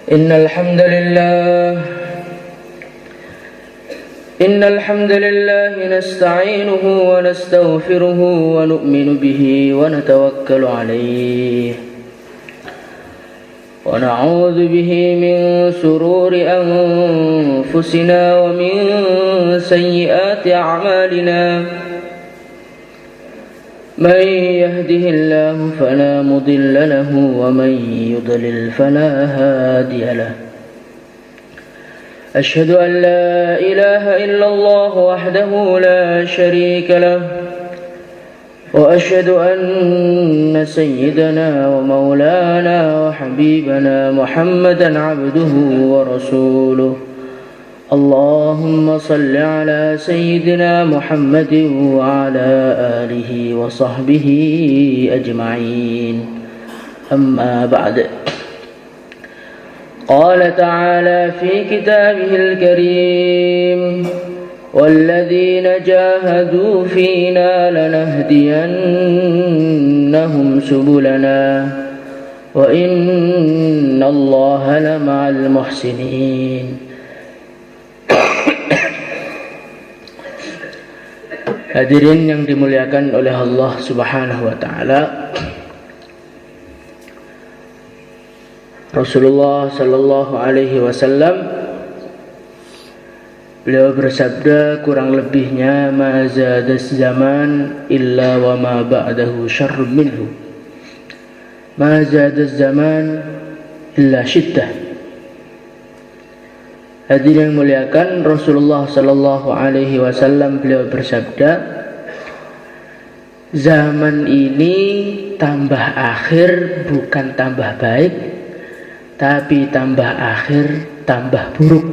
إن الحمد لله نستعينه ونستغفره ونؤمن به ونتوكل عليه ونعوذ به من شرور أنفسنا ومن سيئات أعمالنا من يهده الله فلا مضل له ومن يضلل فلا هادي له أشهد أن لا إله إلا الله وحده لا شريك له وأشهد أن سيدنا ومولانا وحبيبنا محمدا عبده ورسوله اللهم صل على سيدنا محمد وعلى آله وصحبه أجمعين أما بعد قال تعالى في كتابه الكريم والذين جاهدوا فينا لنهدينهم سبلنا وإن الله لمع المحسنين. Hadirin yang dimuliakan oleh Allah Subhanahu wa taala, Rasulullah sallallahu alaihi wasallam beliau bersabda, kurang lebihnya ma zadas zaman illa wa ma ba'dahu syarrun minhu. Ma zadas zaman illa syiddah. Hadirin yang muliakan, Rasulullah sallallahu alaihi wasallam beliau bersabda, zaman ini tambah akhir bukan tambah baik, tapi tambah akhir tambah buruk.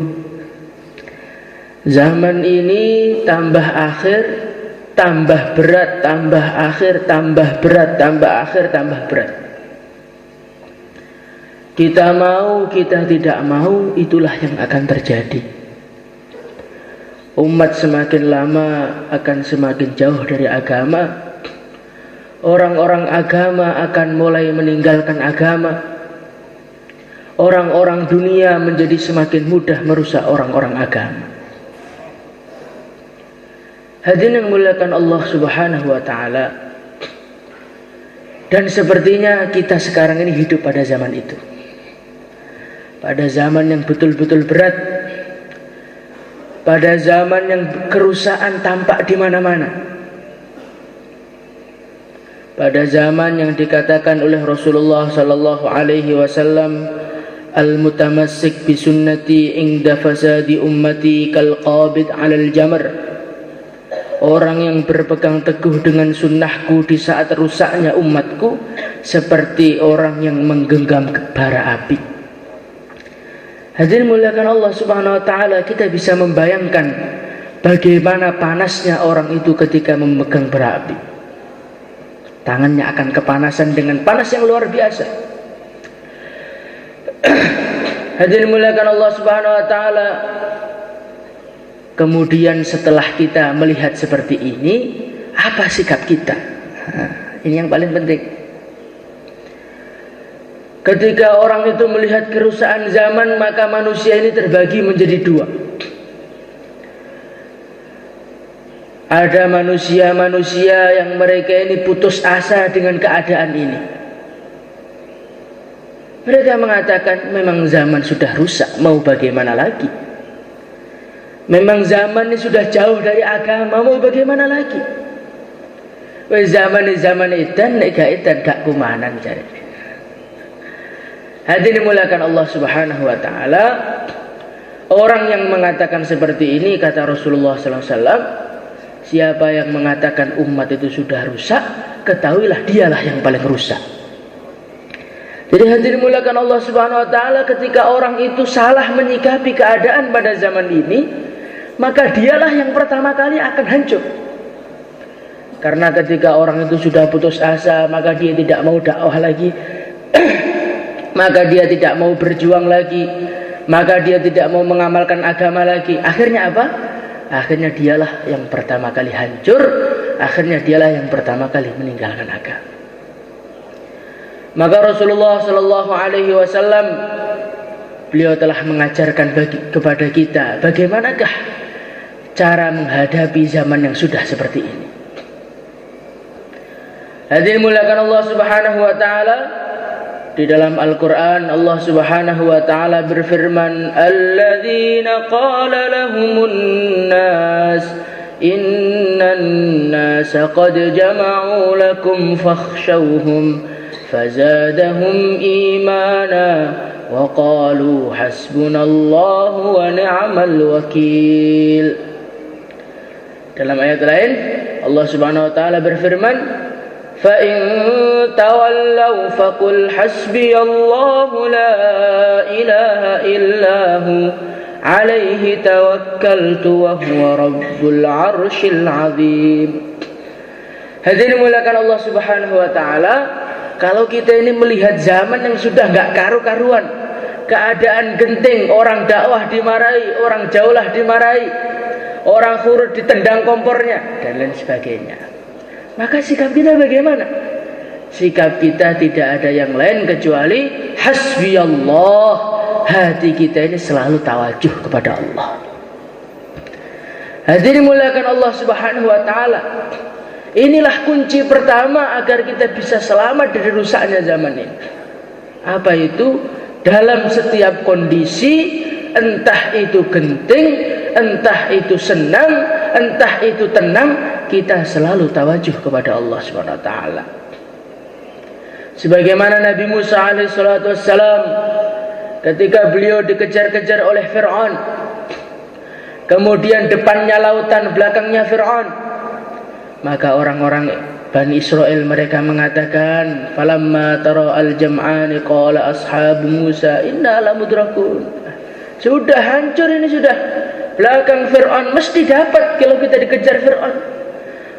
Zaman ini tambah akhir tambah berat, tambah akhir tambah berat, tambah akhir tambah berat. Kita mau, kita tidak mau, itulah yang akan terjadi. Umat semakin lama akan semakin jauh dari agama. Orang-orang agama akan mulai meninggalkan agama. Orang-orang dunia menjadi semakin mudah merusak orang-orang agama. Hadirin yang muliakan Allah Subhanahu wa taala. Dan sepertinya kita sekarang ini hidup pada zaman itu. Pada zaman yang betul-betul berat. Pada zaman yang kerusakan tampak di mana-mana. Pada zaman yang dikatakan oleh Rasulullah sallallahu alaihi wasallam, al-mutamassik bi sunnati inda fasadi ummati kal qabid 'alal jamr. Orang yang berpegang teguh dengan sunnahku di saat rusaknya umatku seperti orang yang menggenggam bara api. Hadirin muliakan Allah Subhanahu wa taala, kita bisa membayangkan bagaimana panasnya orang itu ketika memegang bara api. Tangannya akan kepanasan dengan panas yang luar biasa. Hadirin muliakan Allah Subhanahu wa taala. Kemudian setelah kita melihat seperti ini, apa sikap kita? Ini yang paling penting. Ketika orang itu melihat kerusakan zaman, maka manusia ini terbagi menjadi dua. Ada manusia-manusia yang mereka ini putus asa dengan keadaan ini. Mereka mengatakan memang zaman sudah rusak, mau bagaimana lagi? Memang zaman ini sudah jauh dari agama, mau bagaimana lagi? Zaman edan, gak kumanan cari. Hadirin dimuliakan Allah Subhanahu wa taala. Orang yang mengatakan seperti ini, kata Rasulullah sallallahu alaihi wasallam, siapa yang mengatakan umat itu sudah rusak, ketahuilah dialah yang paling rusak. Jadi hadirin dimuliakan Allah Subhanahu wa taala, ketika orang itu salah menyikapi keadaan pada zaman ini, maka dialah yang pertama kali akan hancur. Karena ketika orang itu sudah putus asa, maka dia tidak mau dakwah lagi. Maka dia tidak mau berjuang lagi, maka dia tidak mau mengamalkan agama lagi. Akhirnya apa? Akhirnya dialah yang pertama kali hancur, akhirnya dialah yang pertama kali meninggalkan agama. Maka Rasulullah sallallahu alaihi wasallam beliau telah mengajarkan kepada kita bagaimanakah cara menghadapi zaman yang sudah seperti ini. Hadirin muliakan Allah Subhanahu wa taala, di dalam Al-Qur'an Allah Subhanahu wa taala berfirman, "Alladzina qala lahumun nas innan nasa qad jama'u lakum fakhshawhum fazadahum imana wa qalu hasbunallahu wa ni'mal wakil." Dalam ayat lain Allah Subhanahu wa taala berfirman, "Fa in tawallaw faqul hasbiyallahu la ilaha illahu alaihi tawakkaltu wa huwa rabbul arsyil azim." Hadirin muliakan Allah Subhanahu wa taala, kalau kita ini melihat zaman yang sudah enggak karu-karuan, keadaan genting, orang dakwah dimarahi, orang jauhlah dimarahi, orang khurud ditendang kompornya dan lain sebagainya, maka sikap kita bagaimana? Sikap kita tidak ada yang lain kecuali hasbiyallah. Hati kita ini selalu tawajuh kepada Allah. Hadirin muliakan Allah Subhanahu wa taala, inilah kunci pertama agar kita bisa selamat dari rusaknya zaman ini. Apa itu? Dalam setiap kondisi, entah itu genting, entah itu senang, entah itu tenang, kita selalu tawajuh kepada Allah Subhanahu wa taala. Sebagaimana Nabi Musa alaihi salatu wassalam ketika beliau dikejar-kejar oleh Fir'aun, kemudian depannya lautan, belakangnya Fir'aun, maka orang-orang Bani Israel mereka mengatakan, "Falamma tara al-jam'ani qala ashabu Musa inna lamudrakun." Sudah hancur ini, sudah. Belakang Fir'aun mesti dapat kalau kita dikejar Fir'aun.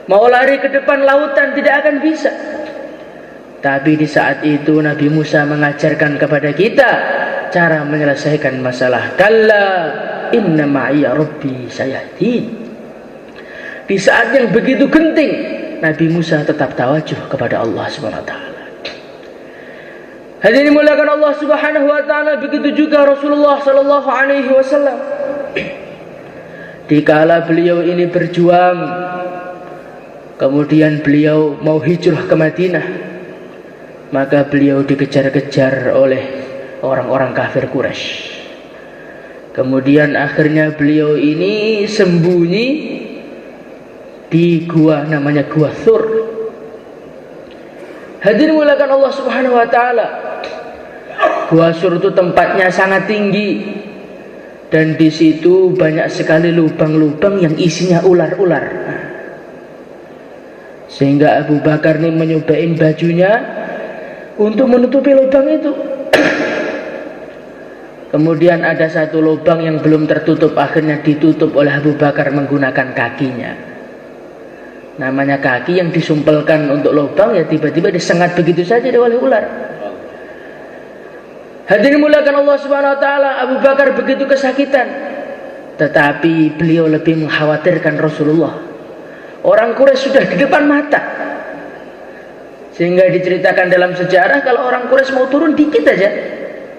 Mau lari ke depan lautan tidak akan bisa. Tapi di saat itu Nabi Musa mengajarkan kepada kita cara menyelesaikan masalah. Kalla inna ma'iya rabbi sayahdin. Di saat yang begitu genting, Nabi Musa tetap tawajuh kepada Allah Subhanahu wa taala. Hadirin muliakan Allah Subhanahu wa taala, begitu juga Rasulullah sallallahu alaihi wasallam. Dikala beliau ini berjuang, kemudian beliau mau hijrah ke Madinah, maka beliau dikejar-kejar oleh orang-orang kafir Quraisy. Kemudian akhirnya beliau ini sembunyi di gua namanya Gua Thur. Hadirin muliakan Allah Subhanahu wa taala, Gua Thur itu tempatnya sangat tinggi dan di situ banyak sekali lubang-lubang yang isinya ular-ular. Sehingga Abu Bakar ini menyobain bajunya untuk menutupi lubang itu. Kemudian ada satu lubang yang belum tertutup, akhirnya ditutup oleh Abu Bakar menggunakan kakinya. Namanya kaki yang disumpelkan untuk lubang, ya tiba-tiba disengat begitu saja oleh ular. Hadirin muliakan Allah Subhanahu wa taala, Abu Bakar begitu kesakitan, tetapi beliau lebih mengkhawatirkan Rasulullah. Orang Quraisy sudah di depan mata, sehingga diceritakan dalam sejarah kalau orang Quraisy mau turun dikit aja,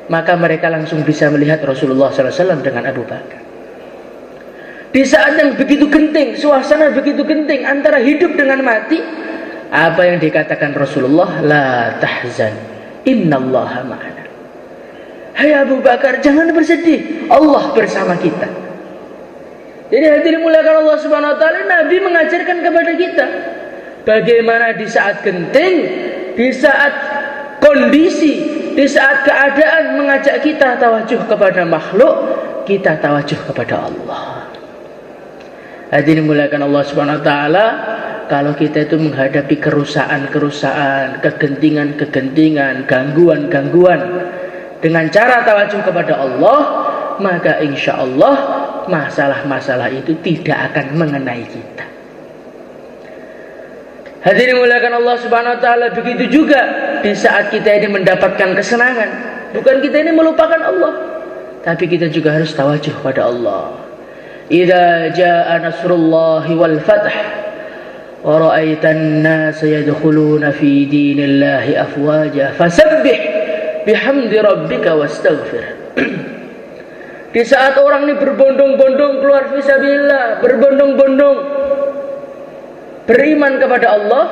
maka mereka langsung bisa melihat Rasulullah SAW dengan Abu Bakar. Di saat yang begitu genting, suasana begitu genting antara hidup dengan mati, apa yang dikatakan Rasulullah? La tahzan, innallaha ma'ana. Hai Abu Bakar, jangan bersedih, Allah bersama kita. Jadi hadirin muliakan Allah Subhanahu wa taala, Nabi mengajarkan kepada kita bagaimana di saat genting, di saat kondisi, di saat keadaan mengajak kita tawajuh kepada makhluk, kita tawajuh kepada Allah. Hadirin muliakan Allah Subhanahu wa taala, kalau kita itu menghadapi kerusakan-kerusakan, kegentingan-kegentingan, gangguan-gangguan dengan cara tawajuh kepada Allah, maka insya Allah masalah-masalah itu tidak akan mengenai kita. Hadirin muliakan Allah Subhanahu wa taala, begitu juga di saat kita ini mendapatkan kesenangan, bukan kita ini melupakan Allah, tapi kita juga harus tawajuh pada Allah. Idza jaa nasrullahi wal fath wa ra'aitan nasa yadkhuluna fi dinillahi afwaja fasabbih bihamdi rabbika wastaghfir. Di saat orang ini berbondong-bondong keluar fisabilillah, berbondong-bondong beriman kepada Allah,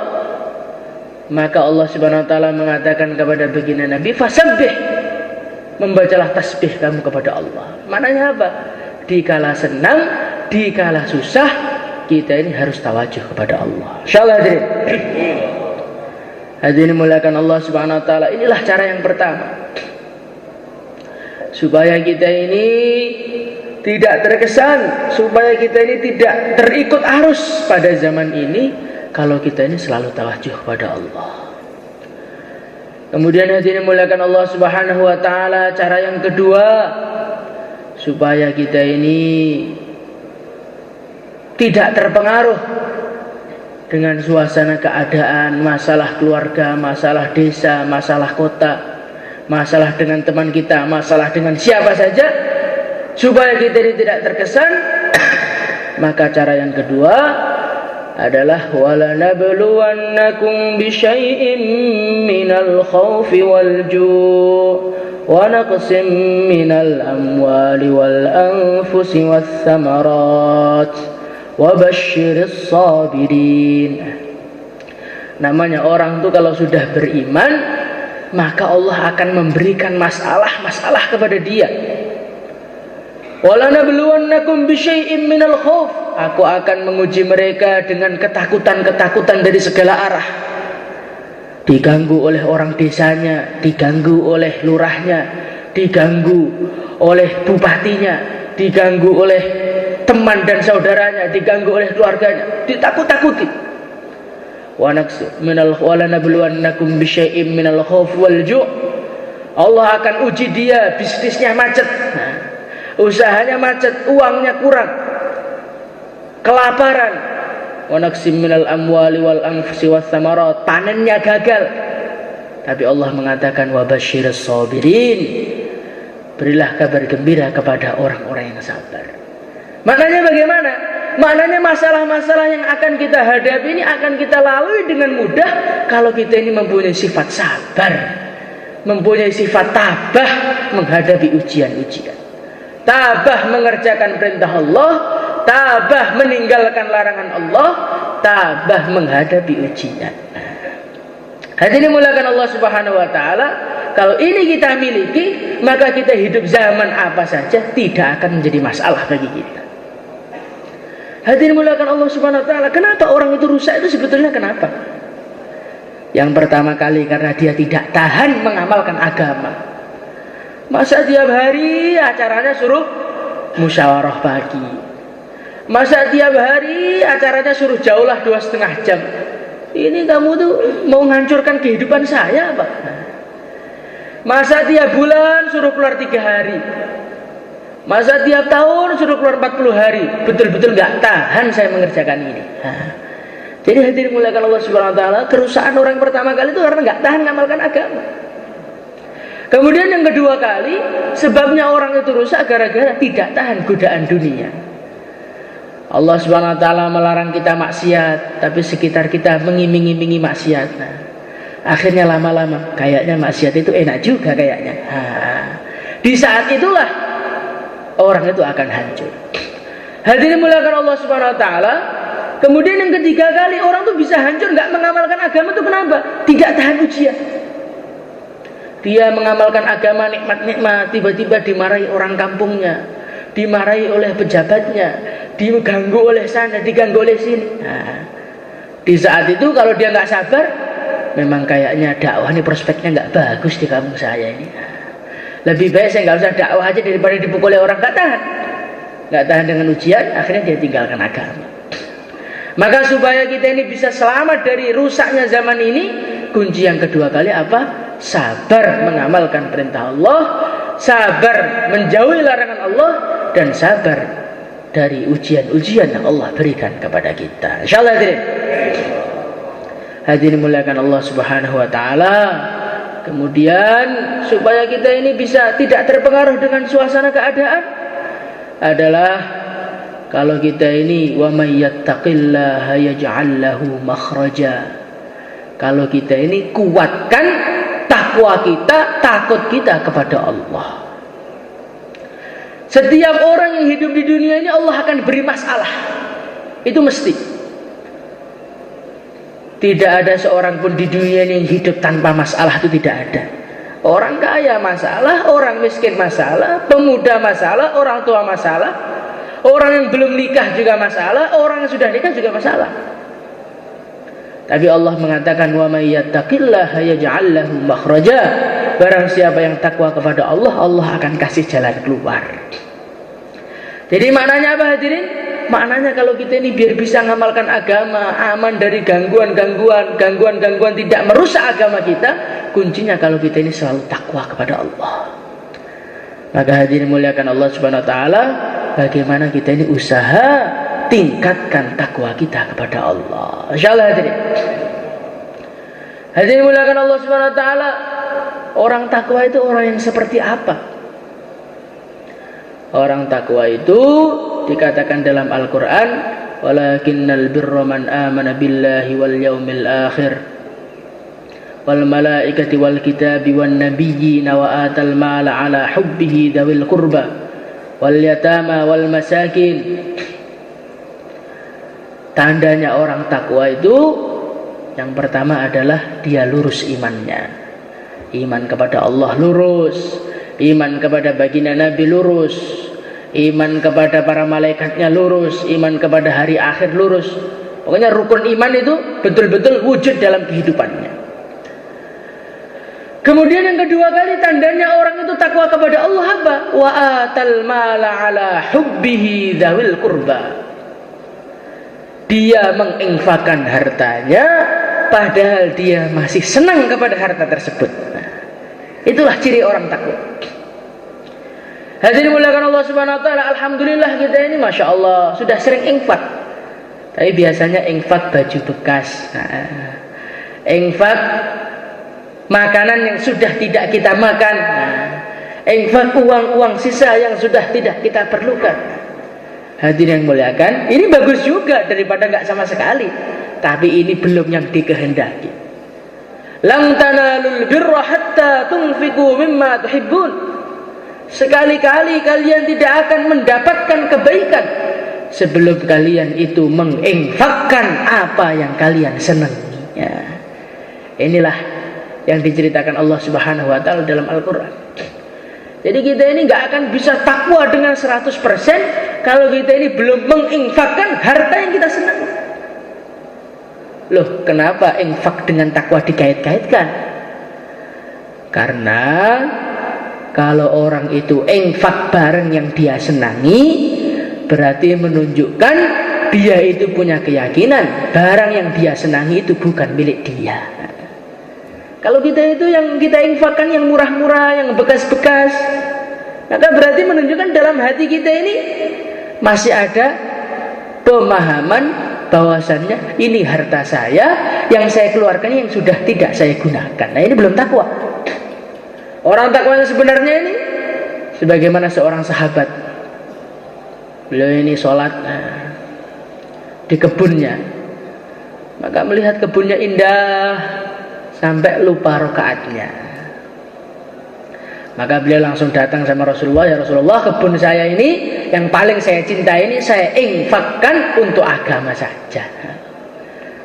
maka Allah Subhanahu wa taala mengatakan kepada baginda Nabi, fasabbih, membacalah tasbih kamu kepada Allah. Maknanya apa? Dikala senang, dikala susah, kita ini harus tawajuh kepada Allah. Insyaallah hadirin muliakan Allah Subhanahu wa taala. Inilah cara yang pertama, supaya kita ini tidak terkesan, supaya kita ini tidak terikut arus pada zaman ini, kalau kita ini selalu tawajuh pada Allah. Kemudian hadirin muliakan Allah Subhanahu wa taala, cara yang kedua, supaya kita ini tidak terpengaruh dengan suasana keadaan, masalah keluarga, masalah desa, masalah kota, masalah dengan teman kita, masalah dengan siapa saja, supaya kita ini tidak terkesan, maka cara yang kedua adalah walanabluwannakum bisyai'im minal khawfi wal ju' wa naqsim minal amwali wal anfusi was samarat wa basyiris sabirin. Namanya orang itu kalau sudah beriman, maka Allah akan memberikan masalah-masalah kepada dia. Walanabluwannakum bisyai'im minal khauf, aku akan menguji mereka dengan ketakutan-ketakutan dari segala arah. Diganggu oleh orang desanya, diganggu oleh lurahnya, diganggu oleh bupatinya, diganggu oleh teman dan saudaranya, diganggu oleh keluarganya, ditakut-takuti. Walanabluwannakum bisyai'im minal khauf wal ju', Allah akan uji dia, bisnisnya macet, usahanya macet, uangnya kurang, kelaparan. Wa naqsim minal amwali wal anfusi was samarat, panennya gagal. Tapi Allah mengatakan wa basyiris sabirin, berilah kabar gembira kepada orang-orang yang sabar. Maknanya bagaimana? Maknanya masalah-masalah yang akan kita hadapi ini akan kita lalui dengan mudah kalau kita ini mempunyai sifat sabar, mempunyai sifat tabah menghadapi ujian-ujian, tabah mengerjakan perintah Allah, tabah meninggalkan larangan Allah, tabah menghadapi ujian. Hadirin muliakan Allah Subhanahu wa taala, kalau ini kita miliki, maka kita hidup zaman apa saja tidak akan menjadi masalah bagi kita. Hadirin muliakan Allah Subhanahu wa taala, kenapa orang itu rusak itu sebetulnya kenapa? Yang pertama kali karena dia tidak tahan mengamalkan agama. Masa tiap hari acaranya suruh musyawarah pagi, masa tiap hari acaranya suruh jauhlah 2,5 jam. Ini kamu tuh mau menghancurkan kehidupan saya apa? Masa tiap bulan suruh keluar 3 hari, masa tiap tahun suruh keluar 40 hari, betul-betul gak tahan saya mengerjakan ini. Jadi hadirin muliakan Allah Subhanahu wa taala, kerusakan orang pertama kali itu karena gak tahan mengamalkan agama. Kemudian yang kedua kali, sebabnya orang itu rusak gara-gara tidak tahan godaan dunia. Allah Subhanahu wa taala melarang kita maksiat, tapi sekitar kita mengiming-imingi maksiat. Nah, akhirnya lama-lama kayaknya maksiat itu enak juga kayaknya. Di saat itulah orang itu akan hancur. Hadirin muliakan Allah Subhanahu wa taala. Kemudian yang ketiga kali orang tuh bisa hancur nggak mengamalkan agama itu kenapa? Tidak tahan ujian. Dia mengamalkan agama nikmat-nikmat, tiba-tiba dimarahi orang kampungnya, dimarahi oleh pejabatnya, diganggu oleh sana, diganggu oleh sini. Di saat itu kalau dia nggak sabar, memang kayaknya dakwah ini prospeknya nggak bagus di kampung saya ini. Lebih baik saya nggak usah dakwah aja daripada dipukuli orang. Nggak tahan dengan ujian, akhirnya dia tinggalkan agama. Maka supaya kita ini bisa selamat dari rusaknya zaman ini, kunci yang kedua kali apa? Sabar mengamalkan perintah Allah, sabar menjauhi larangan Allah, dan sabar dari ujian-ujian yang Allah berikan kepada kita. Insyaallah hadirin muliakan Allah Subhanahu wa taala. Kemudian supaya kita ini bisa tidak terpengaruh dengan suasana keadaan adalah kalau kita ini wa may yattaqillaha yaj'al lahu makhraja. Kalau kita ini kuatkan takwa kita, takut kita kepada Allah. Setiap orang yang hidup di dunia ini Allah akan beri masalah. Itu mesti. Tidak ada seorang pun di dunia ini yang hidup tanpa masalah, itu tidak ada. Orang kaya masalah, orang miskin masalah, pemuda masalah, orang tua masalah, orang yang belum nikah juga masalah, orang yang sudah nikah juga masalah. Tapi Allah mengatakan wa may yattaqillaha yaj'al lahu makhraja. Barang siapa yang takwa kepada Allah, Allah akan kasih jalan keluar. Jadi maknanya apa hadirin? Maknanya kalau kita ini biar bisa mengamalkan agama, aman dari gangguan tidak merusak agama kita, kuncinya kalau kita ini selalu takwa kepada Allah. Maka hadirin muliakan Allah Subhanahu wa taala, bagaimana kita ini usaha tingkatkan takwa kita kepada Allah. Insyaallah hadirin. Hadirin muliakan Allah Subhanahu wa taala, orang takwa itu orang yang seperti apa? Orang takwa itu dikatakan dalam Al-Quran, walakinnal birra man amana billahi wal yaumil akhir wal malaikati wal kitabi wan nabiyyina wa atal mala ala hubbihi dawil qurba wal yatama wal masakin. Tandanya orang takwa itu yang pertama adalah dia lurus imannya. Iman kepada Allah lurus, iman kepada baginda Nabi lurus, iman kepada para malaikatnya lurus, iman kepada hari akhir lurus. Pokoknya rukun iman itu betul-betul wujud dalam kehidupannya. Kemudian yang kedua kali tandanya orang itu takwa kepada Allah apa? Wa atal mala ala hubbihi dzawil qurba. Dia menginfakkan hartanya padahal dia masih senang kepada harta tersebut. Nah, itulah ciri orang takwa. Hadirin muliakan Allah Subhanahu wa taala, alhamdulillah kita ini Masya Allah sudah sering infak. Tapi biasanya infak baju bekas. Nah, infak makanan yang sudah tidak kita makan. Nah, infak uang-uang sisa yang sudah tidak kita perlukan. Hadirin yang muliakan, ini bagus juga daripada nggak sama sekali. Tapi ini belum yang dikehendaki. Lan tanalul birra hatta tunfiqu mimma tuhibbun. Sekali-kali kalian tidak akan mendapatkan kebaikan sebelum kalian itu menginfakkan apa yang kalian senangi. Ya. Inilah yang diceritakan Allah Subhanahu wa taala dalam Al-Qur'an. Jadi kita ini nggak akan bisa takwa dengan 100% kalau kita ini belum menginfakkan harta yang kita senangi. Loh, kenapa infak dengan takwa dikait-kaitkan? Karena kalau orang itu infak barang yang dia senangi, berarti menunjukkan dia itu punya keyakinan barang yang dia senangi itu bukan milik dia. Kalau kita itu yang kita infakkan yang murah-murah, yang bekas-bekas, maka berarti menunjukkan dalam hati kita ini masih ada pemahaman bahwasannya ini harta saya, yang saya keluarkan yang sudah tidak saya gunakan. Nah, ini belum takwa. Orang takwa yang sebenarnya ini sebagaimana seorang sahabat. Beliau ini sholat di kebunnya, maka melihat kebunnya indah sampai lupa rakaatnya. Maka beliau langsung datang sama Rasulullah, ya Rasulullah, kebun saya ini yang paling saya cintai ini saya infakkan untuk agama saja.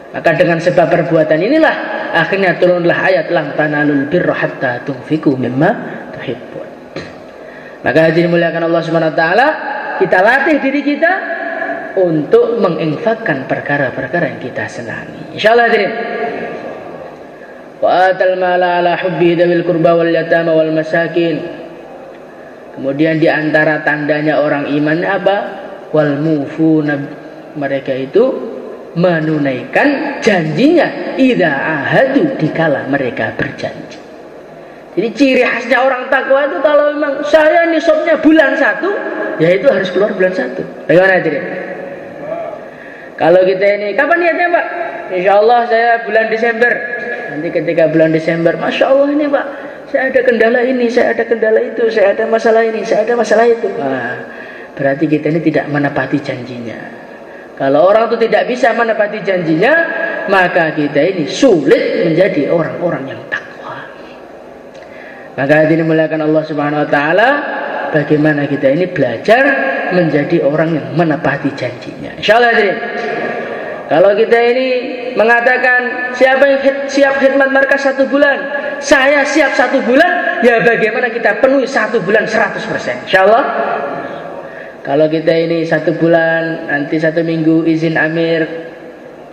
Maka dengan sebab perbuatan inilah akhirnya turunlah ayat lan tanalul birra hatta tunfiqu mimma tuhibbun. Maka hadirin muliakan Allah Subhanahu wa taala, kita latih diri kita untuk menginfakkan perkara-perkara yang kita senangi. Insyaallah hadirin. Wa atal mala ala hubbi dzawil qurba wal yatama wal masakin. Kemudian di antara tandanya orang iman apa? Wal mufuna, mereka itu menunaikan janjinya idza ahadu, dikala mereka berjanji. Jadi ciri khasnya orang takwa itu kalau memang saya nisabnya bulan 1, ya itu harus keluar bulan 1. Bagaimana hadirin? Kalau kita ini kapan niatnya Pak? Insyaallah saya bulan Desember. Nanti ketika bulan Desember, Masya Allah ini Pak, saya ada kendala ini, saya ada kendala itu, saya ada masalah ini, saya ada masalah itu. Wah, berarti kita ini tidak menepati janjinya. Kalau orang itu tidak bisa menepati janjinya, maka kita ini sulit menjadi orang-orang yang takwa. Maka hadirin muliakan Allah Subhanahu wa taala, bagaimana kita ini belajar menjadi orang yang menepati janjinya. Insyaallah hadirin. Kalau kita ini mengatakan siapa yang siap khidmat markas 1 bulan, saya siap 1 bulan, ya bagaimana kita penuhi 1 bulan 100%. Insyaallah. Kalau kita ini 1 bulan, nanti 1 minggu izin amir,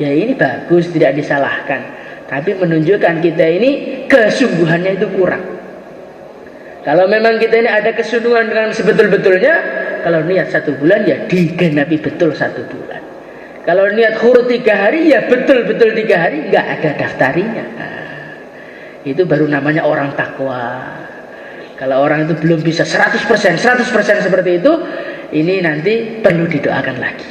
ya ini bagus, tidak disalahkan. Tapi menunjukkan kita ini kesungguhannya itu kurang. Kalau memang kita ini ada kesungguhan dengan sebetul-betulnya, kalau niat 1 bulan ya digenapi betul 1 bulan. Kalau niat khurut 3 hari ya betul-betul 3 hari, nggak ada daftarinya. Itu baru namanya orang takwa. Kalau orang itu belum bisa 100% seperti itu, ini nanti perlu didoakan lagi.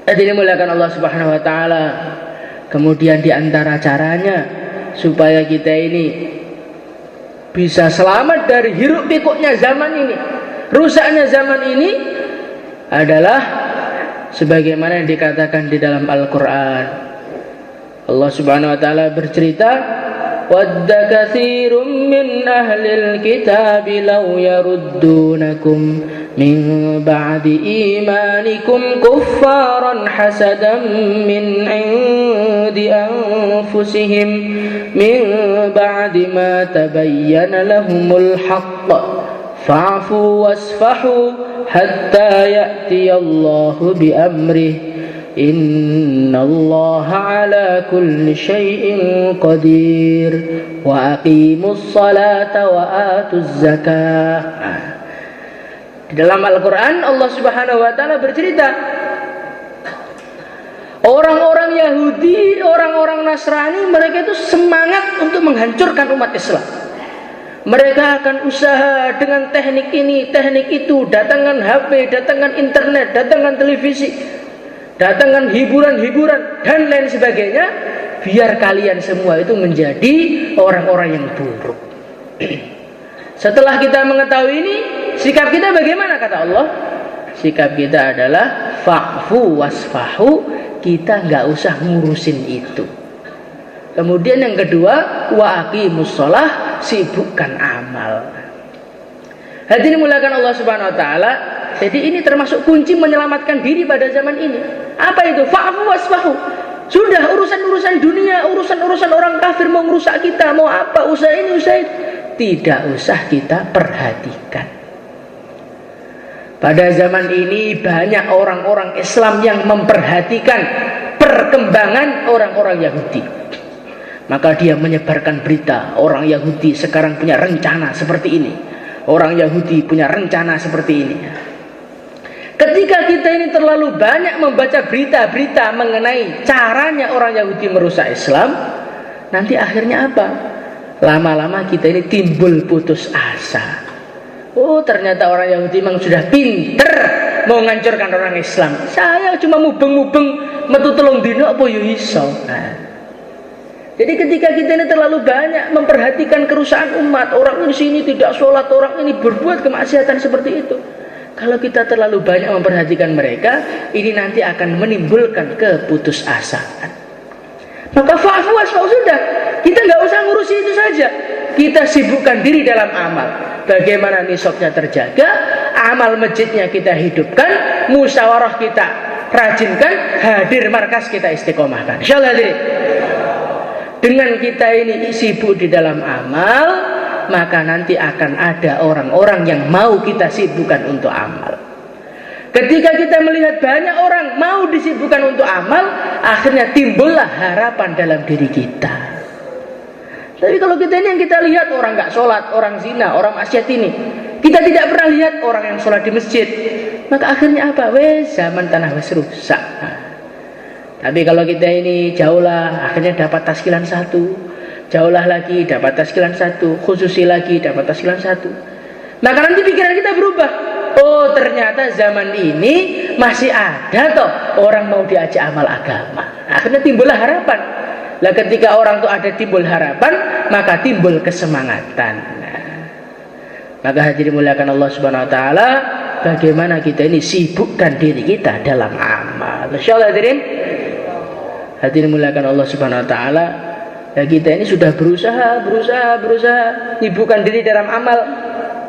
Jadi dimuliakan Allah Subhanahu wa taala. Kemudian di antara caranya supaya kita ini bisa selamat dari hiruk pikuknya zaman ini, rusaknya zaman ini, adalah sebagaimana yang dikatakan di dalam Al-Quran. Allah Subhanahu wa taala bercerita, wadda katsirun min ahlil kitab law yaruddunakum min ba'di imanikum kuffaran hasadan min 'indi anfusihim min ba'di ma tabayyana lahumul haqq fa'fu wasfahu hatta ya'tiyallahu bi amrih innallaha ala kulli syai'in qadir wa aqimus salata wa atuz zakah. Di dalam Al-Quran Allah Subhanahu wa taala bercerita, orang-orang Yahudi, orang-orang Nasrani, mereka itu semangat untuk menghancurkan umat Islam. Mereka akan usaha dengan teknik ini, teknik itu, datangkan HP, datangkan internet, datangkan televisi, datangkan hiburan-hiburan dan lain sebagainya, biar kalian semua itu menjadi orang-orang yang buruk. Setelah kita mengetahui ini, sikap kita bagaimana kata Allah? Sikap kita adalah fa'fu wasfahu, kita nggak usah ngurusin itu. Kemudian yang kedua, wa aqimus shalah, sibukkan amal. Hadirin muliakan Allah Subhanahu wa taala. Jadi ini termasuk kunci menyelamatkan diri pada zaman ini. Apa itu? Fa'fu wasfahu. Sudah urusan-urusan dunia, urusan-urusan orang kafir mau merusak kita, mau apa, usaha ini, usaha itu, tidak usah kita perhatikan. Pada zaman ini banyak orang-orang Islam yang memperhatikan perkembangan orang-orang Yahudi. Maka dia menyebarkan berita, orang Yahudi sekarang punya rencana seperti ini, orang Yahudi punya rencana seperti ini. Ketika kita ini terlalu banyak membaca berita-berita mengenai caranya orang Yahudi merusak Islam, nanti akhirnya apa? Lama-lama kita ini timbul putus asa. Oh, ternyata orang Yahudi memang sudah pinter mau menghancurkan orang Islam. Saya cuma mubeng-mubeng metu telung dino apa yo iso. Jadi ketika kita ini terlalu banyak memperhatikan kerusakan umat, orang ini sini tidak sholat, orang ini berbuat kemaksiatan seperti itu. Kalau kita terlalu banyak memperhatikan mereka, ini nanti akan menimbulkan keputusasaan. Maka fa'fu wasfa'u, sudah, kita nggak usah ngurusi itu saja. Kita sibukkan diri dalam amal. Bagaimana nisabnya terjaga, amal masjidnya kita hidupkan, musyawarah kita rajinkan, hadir markas kita istiqomahkan. Insyaallah hadirin. Dengan kita ini sibuk di dalam amal, maka nanti akan ada orang-orang yang mau kita sibukkan untuk amal. Ketika kita melihat banyak orang mau disibukkan untuk amal, akhirnya timbullah harapan dalam diri kita. Tapi kalau kita ini yang kita lihat orang nggak sholat, orang zina, orang maksiat ini, kita tidak pernah lihat orang yang sholat di masjid, maka akhirnya apa? Wes zaman tanah wes rusak. Tapi kalau kita ini jauhlah, akhirnya dapat taskilan 1, jauhlah lagi dapat taskilan 1, khususi lagi dapat taskilan 1. Maka nanti pikiran kita berubah. Oh, ternyata zaman ini masih ada toh orang mau diajak amal agama. Akhirnya timbullah harapan. Lah ketika orang tuh ada timbul harapan, maka timbul kesemangatan. Maka hadirin muliakan Allah Subhanahu wa taala, bagaimana kita ini sibukkan diri kita dalam amal. Insyaallah hadirin. Hadirin muliakan Allah Subhanahu wa taala, ya kita ini sudah berusaha sibukkan diri dalam amal.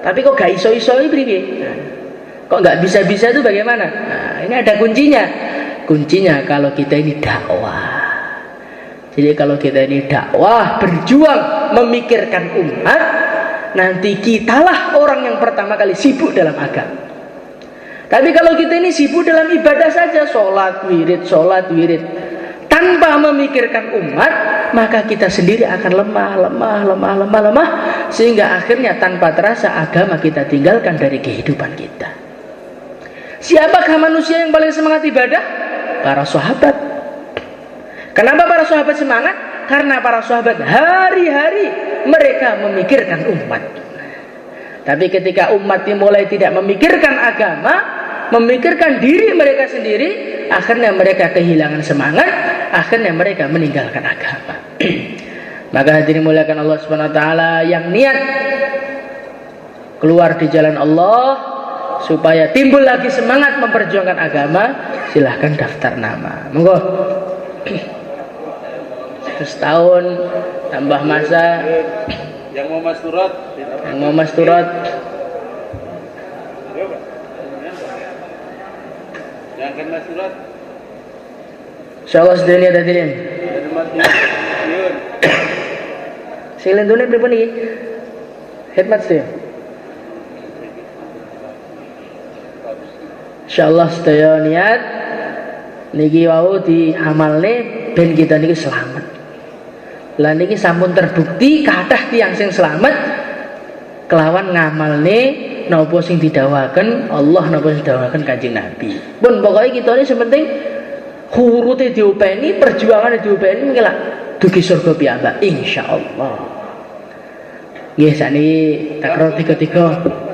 tapi kok gak iso-iso piye? Kok nggak bisa-bisa itu bagaimana? Nah, ini ada kuncinya. Kuncinya kalau kita ini dakwah. Jadi kalau kita ini dakwah, berjuang memikirkan umat, nanti kitalah orang yang pertama kali sibuk dalam agama. Tapi kalau kita ini sibuk dalam ibadah saja, sholat wirid, tanpa memikirkan umat, maka kita sendiri akan lemah, sehingga akhirnya tanpa terasa agama kita tinggalkan dari kehidupan kita. Siapakah manusia yang paling semangat ibadah? Para sahabat. Kenapa para sahabat semangat? Karena para sahabat hari-hari mereka memikirkan umat. Tapi ketika umat mulai tidak memikirkan agama, memikirkan diri mereka sendiri, akhirnya mereka kehilangan semangat, akhirnya mereka meninggalkan agama. Maka hadirin muliakan Allah Subhanahu wa taala, yang niat keluar di jalan Allah supaya timbul lagi semangat memperjuangkan agama, silahkan daftar nama. Monggo. Setahun tambah masa. Yang mau mas turut. Yang kan mas turut. Insyaallah sedunia hadirin. Silent dunia pripun iki? Khidmat sedaya. Insyaallah sedaya niat niki wau diamalne ben kita niki selamat. Lah niki sampun terbukti kathah tiyang sing selamat kelawan ngamalne napa sing didhawuhaken Allah, napa sing didhawuhaken Kanjeng Nabi. Pun pokoke kita ini sepenting hurute diopeni, perjuangane diopeni mengki lak dugi surga piyambak insyaallah. Nggih sakniki takror 3-3.